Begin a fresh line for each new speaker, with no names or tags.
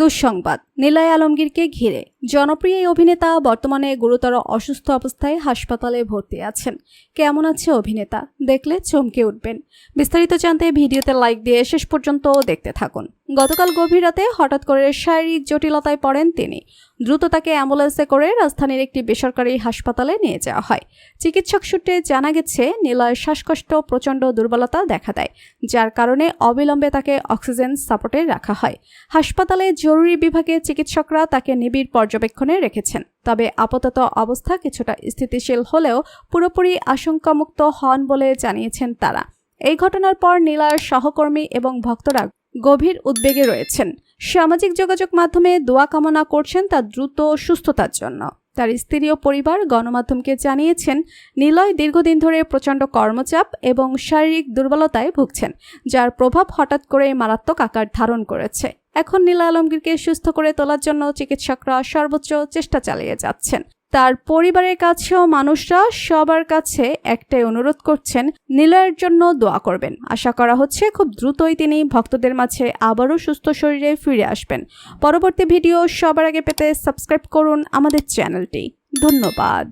দুঃসংবাদ নিলয় আলমগীরকে ঘিরে জনপ্রিয় এই অভিনেতা বর্তমানে গুরুতর অসুস্থ অবস্থায় হাসপাতালে ভর্তি আছেন। কেমন আছে অভিনেতা দেখলে চমকে উঠবেন। বিস্তারিত জানতে ভিডিওতে লাইক দিয়ে শেষ পর্যন্ত দেখতে থাকুন। গতকাল গভীর রাতে হঠাৎ করে শারীরিক জটিলতায় পড়েন তিনি। দ্রুত তাকে অ্যাম্বুলেন্সে করে রাজধানীর একটি বেসরকারি হাসপাতালে নিয়ে যাওয়া হয়। চিকিৎসক সূত্রে জানা গেছে নিলয়ের শ্বাসকষ্ট প্রচণ্ড দুর্বলতা দেখা দেয়, যার কারণে অবিলম্বে তাকে অক্সিজেন সাপোর্টে রাখা হয়। হাসপাতালে জরুরি বিভাগে চিকিৎসকরা তাকে নিবিড় পর্যবেক্ষণে রেখেছেন। তবে আপাতত অবস্থা কিছুটা স্থিতিশীল হলেও পুরোপুরি আশঙ্কামুক্ত হন বলে জানিয়েছেন তারা। এই ঘটনার পর নিলয়ের সহকর্মী এবং ভক্তরা গভীর উদ্বেগে রয়েছেন। সামাজিক যোগাযোগ মাধ্যমে দোয়া কামনা করছেন তার দ্রুত সুস্থতার জন্য। তার স্ত্রী ও পরিবার গণমাধ্যমকে জানিয়েছেন, নিলয় দীর্ঘদিন ধরে প্রচণ্ড কর্মচাপ এবং শারীরিক দুর্বলতায় ভুগছেন, যার প্রভাব হঠাৎ করে মারাত্মক আকার ধারণ করেছে। এখন নিলয় আলমগীরকে সুস্থ করে তোলার জন্য চিকিৎসকরা সর্বোচ্চ চেষ্টা চালিয়ে যাচ্ছেন। তার পরিবারের কাছেও মানুষরা সবার কাছে একটাই অনুরোধ করছেন, নিলয়ের জন্য দোয়া করবেন। আশা করা হচ্ছে খুব দ্রুতই তিনি ভক্তদের মাঝে আবারও সুস্থ শরীরে ফিরে আসবেন। পরবর্তী ভিডিও সবার আগে পেতে সাবস্ক্রাইব করুন আমাদের চ্যানেলটি। ধন্যবাদ।